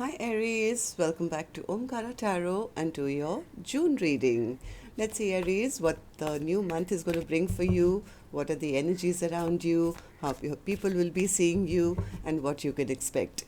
Hi Aries, welcome back to Omkaratarot and to your June reading. Let's see Aries, what the new month is going to bring for you, what are the energies around you, how your people will be seeing you and what you can expect.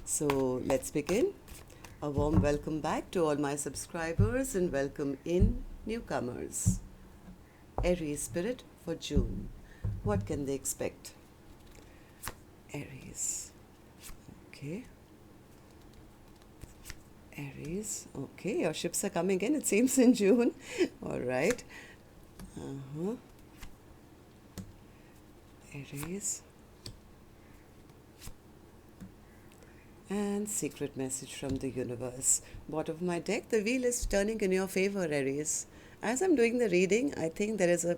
So let's begin. A warm welcome back to all my subscribers and welcome in newcomers. Aries spirit for June. What can they expect? Aries. Okay. Aries. Okay, your ships are coming in, it seems, in June. All right. Aries. And secret message from the universe. Bottom of my deck, the wheel is turning in your favor, Aries. As I'm doing the reading, I think there is a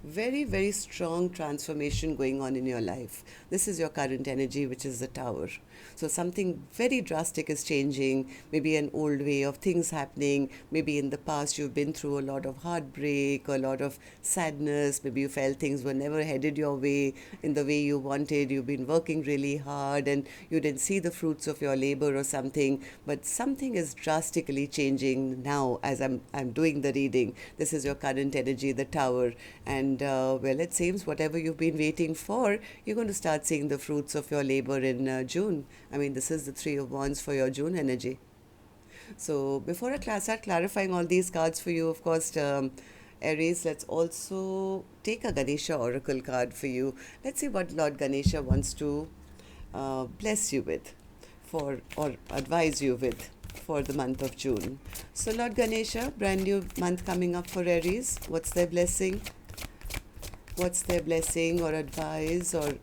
very, very strong transformation going on in your life. This is your current energy, which is the Tower. So something very drastic is changing, maybe an old way of things happening. Maybe in the past you've been through a lot of heartbreak, a lot of sadness. Maybe you felt things were never headed your way in the way you wanted. You've been working really hard and you didn't see the fruits of your labor or something. But something is drastically changing now as I'm doing the reading. This is your current energy, the Tower. And well, it seems whatever you've been waiting for, you're going to start seeing the fruits of your labor in June. I mean, this is the Three of Wands for your June energy. So before I start clarifying all these cards for you, of course, Aries, let's also take a Ganesha oracle card for you. Let's see what Lord Ganesha wants to bless you with or advise you with for the month of June. So Lord Ganesha, brand new month coming up for Aries. What's their blessing? What's their blessing or advice or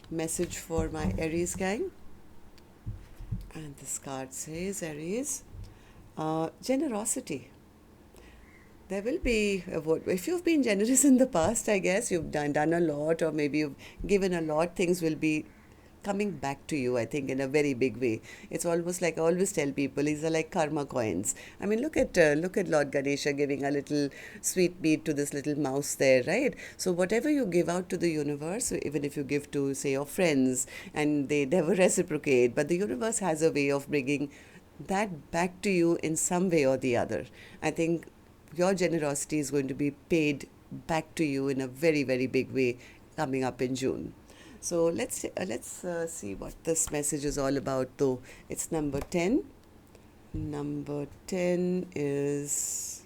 message for my Aries gang? And this card says, Aries, generosity. There will be, if you've been generous in the past, I guess you've done a lot, or maybe you've given a lot, things will be coming back to you, I think, in a very big way. It's almost like I always tell people, these are like karma coins. I mean, look at Lord Ganesha giving a little sweet bead to this little mouse there, right? So whatever you give out to the universe, even if you give to, say, your friends, and they never reciprocate, but the universe has a way of bringing that back to you in some way or the other. I think your generosity is going to be paid back to you in a very, very big way coming up in June. So let's see what this message is all about, though. It's number 10. Number 10 is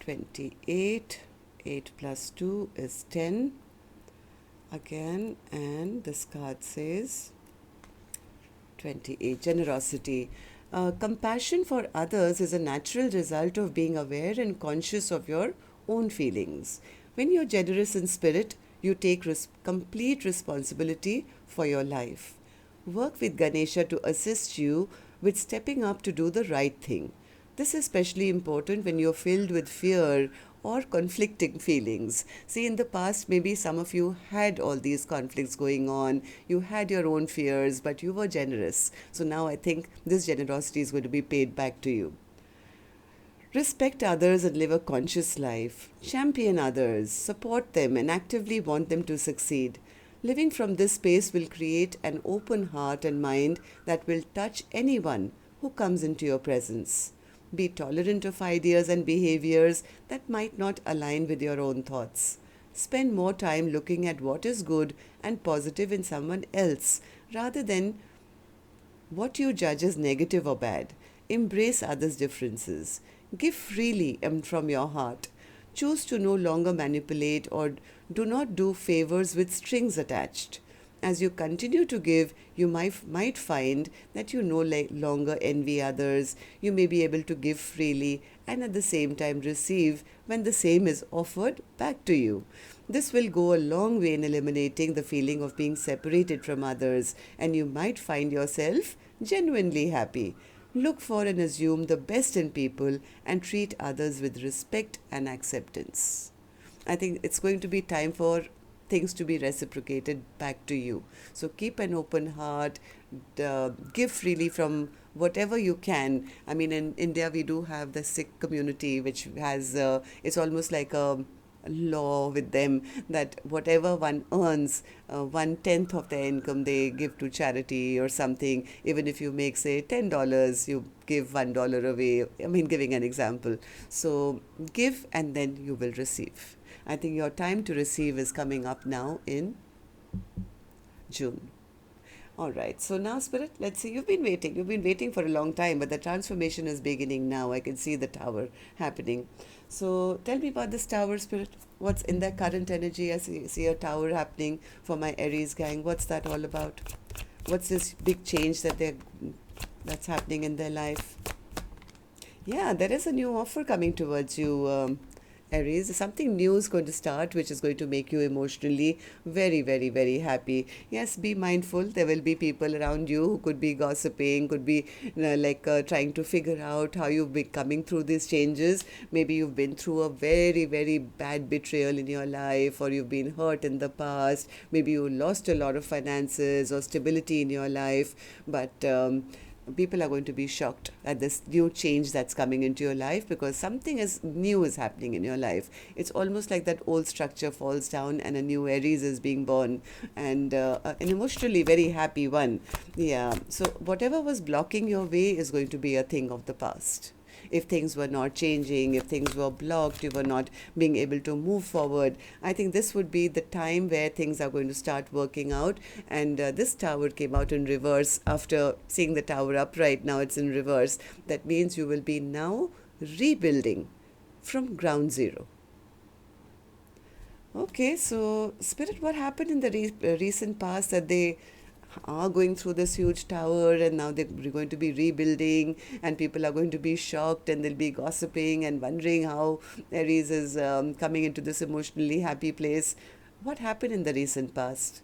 28. 8 plus 2 is 10. Again, and this card says 28. Generosity. Compassion for others is a natural result of being aware and conscious of your own feelings. When you're generous in spirit, you take complete responsibility for your life. Work with Ganesha to assist you with stepping up to do the right thing. This is especially important when you're filled with fear or conflicting feelings. See, in the past, maybe some of you had all these conflicts going on. You had your own fears, but you were generous. So now I think this generosity is going to be paid back to you. Respect others and live a conscious life. Champion others, support them, and actively want them to succeed. Living from this space will create an open heart and mind that will touch anyone who comes into your presence. Be tolerant of ideas and behaviors that might not align with your own thoughts. Spend more time looking at what is good and positive in someone else rather than what you judge as negative or bad. Embrace others' differences. Give freely and from your heart. Choose to no longer manipulate or do not do favors with strings attached. As you continue to give, you might find that you no longer envy others. You may be able to give freely and at the same time receive when the same is offered back to you. This will go a long way in eliminating the feeling of being separated from others, and you might find yourself genuinely happy. Look for and assume the best in people and treat others with respect and acceptance. I think it's going to be time for things to be reciprocated back to you. So keep an open heart, give freely from whatever you can. I mean, in India, we do have the Sikh community, which has, it's almost like a law with them that whatever one earns, 1/10 of their income they give to charity or something. Even if you make, say, $10, you give $1 away. I mean, giving an example. So give and then you will receive. I think your time to receive is coming up now in June. All right. So now, Spirit, let's see. You've been waiting. You've been waiting for a long time, but the transformation is beginning now. I can see the tower happening. So tell me about this tower, Spirit. What's in that current energy? I see a tower happening for my Aries gang. What's that all about? What's this big change that's happening in their life? Yeah, there is a new offer coming towards you, Aries. Something new is going to start, which is going to make you emotionally very, very, very happy. Yes, be mindful. There will be people around you who could be gossiping, could be trying to figure out how you've been coming through these changes. Maybe you've been through a very, very bad betrayal in your life, or you've been hurt in the past. Maybe you lost a lot of finances or stability in your life, but people are going to be shocked at this new change that's coming into your life, because something new is happening in your life. It's almost like that old structure falls down and a new Aries is being born, and an emotionally very happy one. Yeah, so whatever was blocking your way is going to be a thing of the past. If things were not changing, if things were blocked, you were not being able to move forward, I think this would be the time where things are going to start working out. And this tower came out in reverse. After seeing the tower upright, now it's in reverse. That means you will be now rebuilding from ground zero. Okay, so Spirit, what happened in the recent past that they are going through this huge tower, and now they're going to be rebuilding, and people are going to be shocked, and they'll be gossiping and wondering how Aries is coming into this emotionally happy place? What happened in the recent past?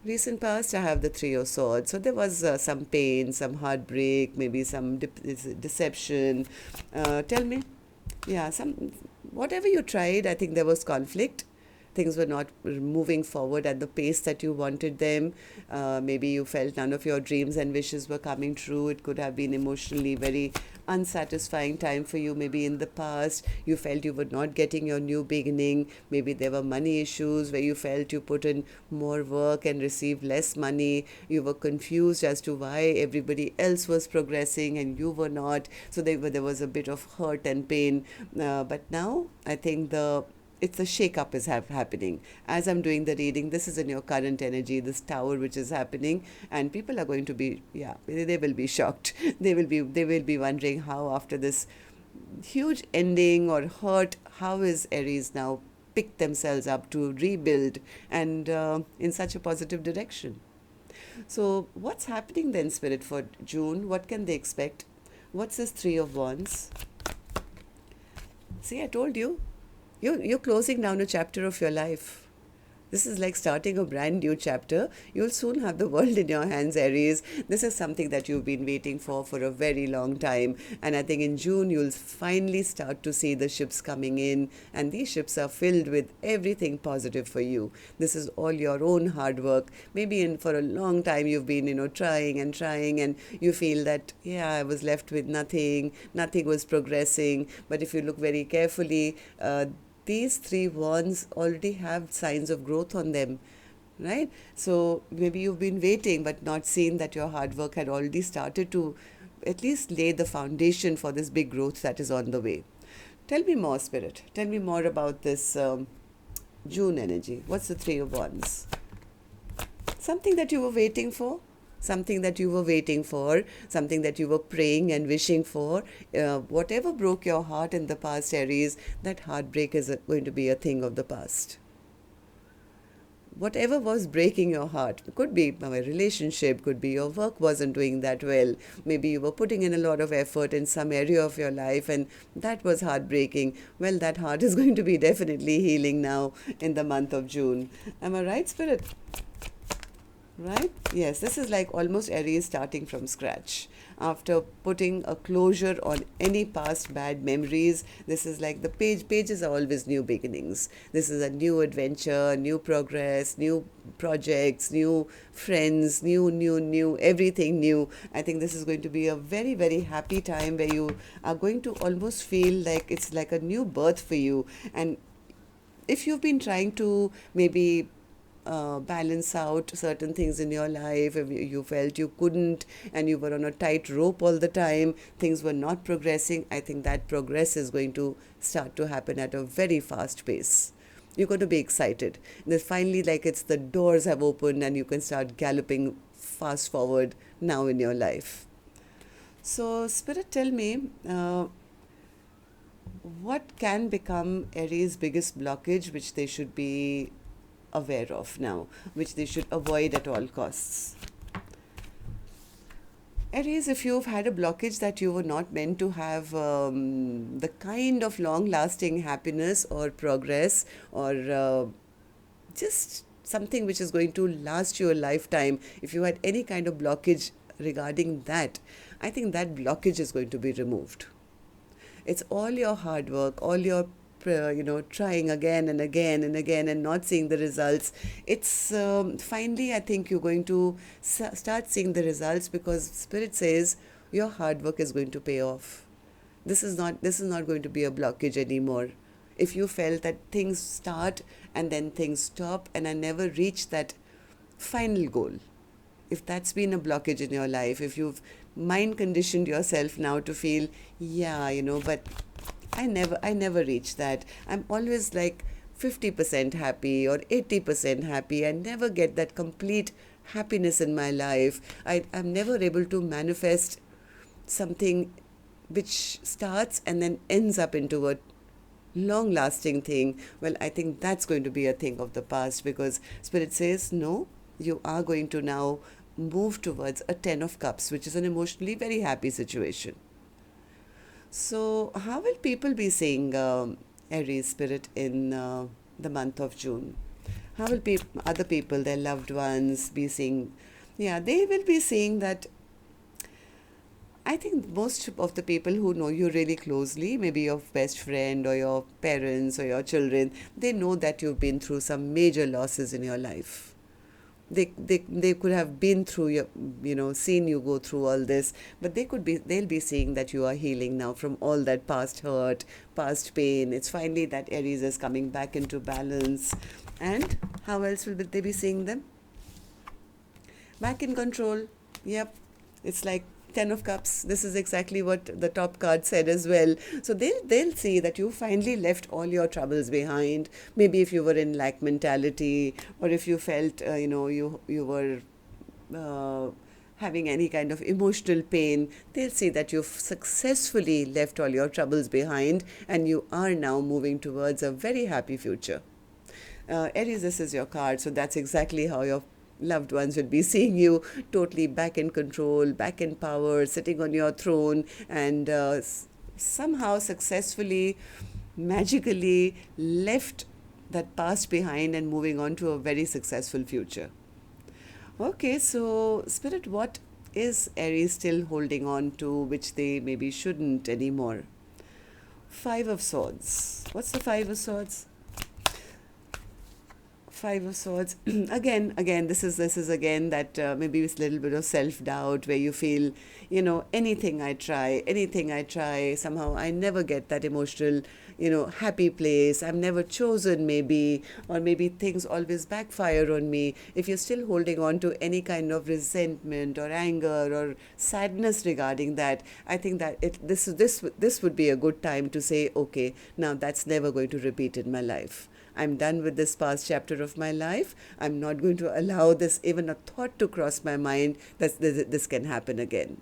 Recent past, I have the Three of Swords. So there was some pain, some heartbreak, maybe some deception. Tell me. Yeah, whatever you tried, I think there was conflict. Things were not moving forward at the pace that you wanted them. Maybe you felt none of your dreams and wishes were coming true. It could have been emotionally very unsatisfying time for you. Maybe in the past you felt you were not getting your new beginning. Maybe there were money issues where you felt you put in more work and received less money. You were confused as to why everybody else was progressing and you were not. So there was a bit of hurt and pain. But now I think it's a shake-up is happening. As I'm doing the reading, this is in your current energy, this tower which is happening, and people are going to be, they will be shocked. They will be wondering how, after this huge ending or hurt, how is Aries now picked themselves up to rebuild and in such a positive direction. So what's happening then, Spirit, for June? What can they expect? What's this Three of Wands? See, I told you. You're closing down a chapter of your life. This is like starting a brand new chapter. You'll soon have the world in your hands, Aries. This is something that you've been waiting for a very long time. And I think in June, you'll finally start to see the ships coming in. And these ships are filled with everything positive for you. This is all your own hard work. Maybe for a long time, you've been, trying, and you feel that, I was left with nothing. Nothing was progressing. But if you look very carefully, these three wands already have signs of growth on them, right? So maybe you've been waiting but not seen that your hard work had already started to at least lay the foundation for this big growth that is on the way. Tell me more, Spirit. Tell me more about this June energy. What's the Three of Wands? Something that you were waiting for? Something that you were waiting for, something that you were praying and wishing for. Whatever broke your heart in the past, Aries, that heartbreak is going to be a thing of the past. Whatever was breaking your heart, could be a relationship, could be your work wasn't doing that well. Maybe you were putting in a lot of effort in some area of your life and that was heartbreaking. Well, that heart is going to be definitely healing now in the month of June. Am I right, Spirit? Right? Yes, this is like almost Aries starting from scratch. After putting a closure on any past bad memories, this is like the pages are always new beginnings. This is a new adventure, new progress, new projects, new friends, new, everything new. I think this is going to be a very, very happy time where you are going to almost feel like it's like a new birth for you. And if you've been trying to maybe balance out certain things in your life, if you felt you couldn't and you were on a tight rope all the time, things were not progressing, I think that progress is going to start to happen at a very fast pace. You're going to be excited. And then finally, like it's the doors have opened and you can start galloping fast forward now in your life. So, Spirit, tell me, what can become Aries' biggest blockage, which they should be aware of now, which they should avoid at all costs? Aries, if you've had a blockage that you were not meant to have the kind of long lasting happiness or progress or just something which is going to last you a lifetime, if you had any kind of blockage regarding that, I think that blockage is going to be removed. It's all your hard work, all your trying again and again and again and not seeing the results. It's finally, I think you're going to start seeing the results, because Spirit says your hard work is going to pay off. This is not going to be a blockage anymore. If you felt that things start and then things stop and I never reach that final goal, if that's been a blockage in your life, if you've mind conditioned yourself now to feel, yeah, but I never reach that. I'm always like 50% happy or 80% happy. I never get that complete happiness in my life. I'm never able to manifest something which starts and then ends up into a long lasting thing. Well, I think that's going to be a thing of the past, because Spirit says, no, you are going to now move towards a 10 of cups, which is an emotionally very happy situation. So, how will people be seeing Aries, Spirit, in the month of June? How will other people, their loved ones, be seeing? Yeah, they will be seeing that. I think most of the people who know you really closely, maybe your best friend or your parents or your children, they know that you've been through some major losses in your life. They could have been through seen you go through all this, but they'll be seeing that you are healing now from all that past hurt, past pain. It's finally that Aries is coming back into balance. And how else will they be seeing them? Back in control. Yep. It's like 10 of cups. This is exactly what the top card said as well. So they'll see that you finally left all your troubles behind. Maybe if you were in lack mentality, or if you felt you were having any kind of emotional pain, they'll see that you've successfully left all your troubles behind and you are now moving towards a very happy future. Aries, this is your card, so that's exactly how your loved ones will be seeing you, totally back in control, back in power, sitting on your throne, and somehow successfully, magically left that past behind and moving on to a very successful future. Okay, so Spirit, what is Aries still holding on to which they maybe shouldn't anymore? Five of Swords. What's the Five of Swords? Five of Swords. again, this is again that maybe it's a little bit of self-doubt, where you feel, anything I try, somehow I never get that emotional, happy place. I'm never chosen, maybe, or maybe things always backfire on me. If you're still holding on to any kind of resentment or anger or sadness regarding that, I think that this would be a good time to say, okay, now that's never going to repeat in my life. I'm done with this past chapter of my life. I'm not going to allow this, even a thought, to cross my mind that this can happen again.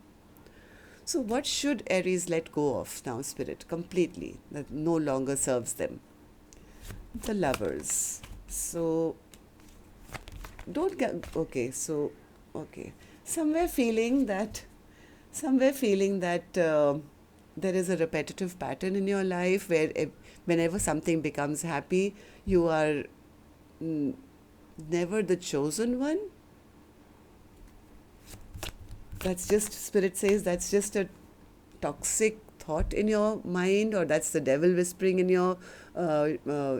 So what should Aries let go of now, Spirit, completely, that no longer serves them? The Lovers. So, don't get, okay, so, okay. Somewhere feeling that there is a repetitive pattern in your life where whenever something becomes happy, you are never the chosen one. That's just, Spirit says, that's just a toxic thought in your mind, or that's the devil whispering in your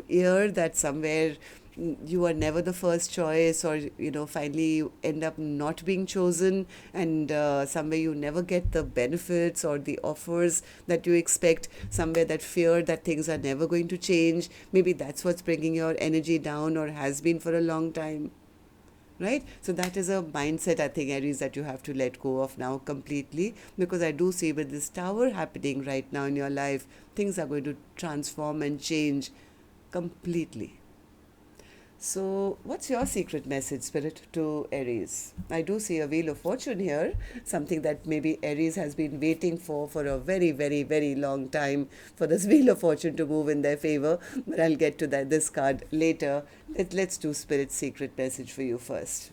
ear that somewhere you are never the first choice, or finally you end up not being chosen, and somewhere you never get the benefits or the offers that you expect, somewhere that fear that things are never going to change, maybe that's what's bringing your energy down or has been for a long time, right? So that is a mindset, I think, Aries, that you have to let go of now completely, because I do see with this tower happening right now in your life, things are going to transform and change completely. So, what's your secret message, Spirit, to Aries? I do see a Wheel of Fortune here, something that maybe Aries has been waiting for a very, very, very long time, for this Wheel of Fortune to move in their favor. But I'll get to this card later. Let's do Spirit's secret message for you first.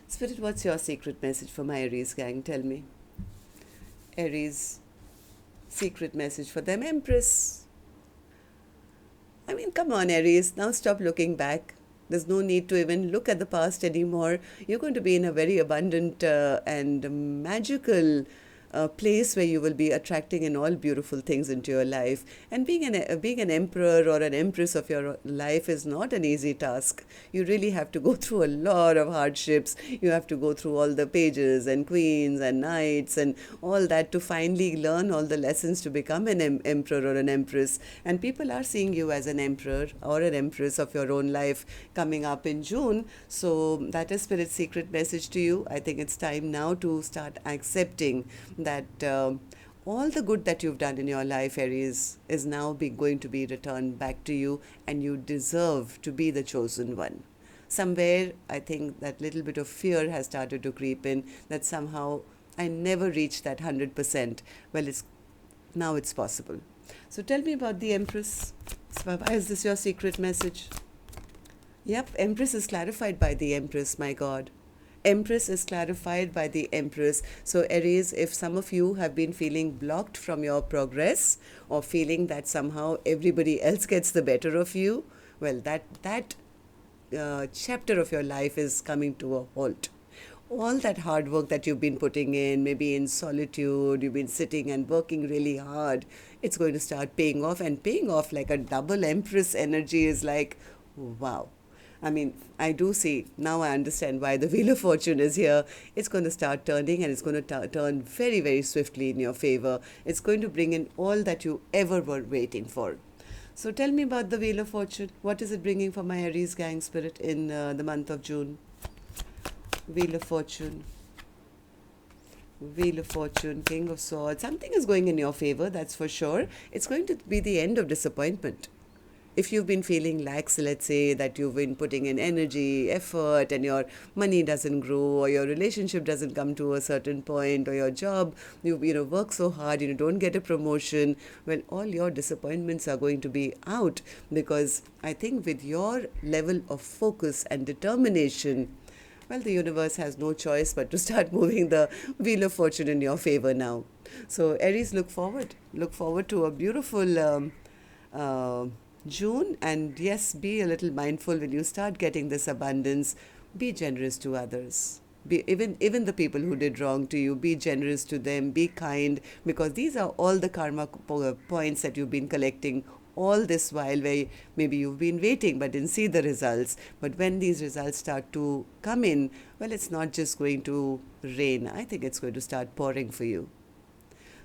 Spirit, what's your secret message for my Aries gang? Tell me. Aries, secret message for them, Empress. I mean, come on, Aries, now stop looking back. There's no need to even look at the past anymore. You're going to be in a very abundant and magical place where you will be attracting in all beautiful things into your life. And being an emperor or an empress of your life is not an easy task. You really have to go through a lot of hardships. You have to go through all the pages and queens and knights and all that to finally learn all the lessons to become an emperor or an empress. And people are seeing you as an emperor or an empress of your own life coming up in June. So that is Spirit's secret message to you. I think it's time now to start accepting that all the good that you've done in your life, Aries, is now going to be returned back to you, and you deserve to be the chosen one. Somewhere, I think that little bit of fear has started to creep in, that somehow I never reached that 100%. Well, now it's possible. So tell me about the Empress. Why is this your secret message? Yep, Empress is clarified by the Empress, my God. Empress is clarified by the Empress. So Aries, if some of you have been feeling blocked from your progress, or feeling that somehow everybody else gets the better of you, well, that chapter of your life is coming to a halt. All that hard work that you've been putting in, maybe in solitude, you've been sitting and working really hard, it's going to start paying off, and paying off like a double Empress energy is like, wow. I mean, I do see, now I understand why the Wheel of Fortune is here. It's going to start turning, and it's going to turn very, very swiftly in your favor. It's going to bring in all that you ever were waiting for. So tell me about the Wheel of Fortune. What is it bringing for my Aries gang, Spirit, in the month of June? Wheel of Fortune. Wheel of Fortune, King of Swords. Something is going in your favor, that's for sure. It's going to be the end of disappointment. If you've been feeling lax, let's say, that you've been putting in energy, effort, and your money doesn't grow, or your relationship doesn't come to a certain point, or your job, you work so hard, don't get a promotion, well, all your disappointments are going to be out, because I think with your level of focus and determination, well, the universe has no choice but to start moving the Wheel of Fortune in your favor now. So Aries, look forward to a beautiful June, and yes, be a little mindful when you start getting this abundance. Be generous to others. Even the people who did wrong to you, be generous to them, be kind, because these are all the karma points that you've been collecting all this while, where maybe you've been waiting but didn't see the results. But when these results start to come in, well, it's not just going to rain. I think it's going to start pouring for you.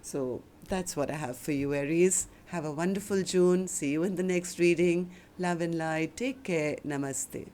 So that's what I have for you, Aries. Have a wonderful June. See you in the next reading. Love and light. Take care. Namaste.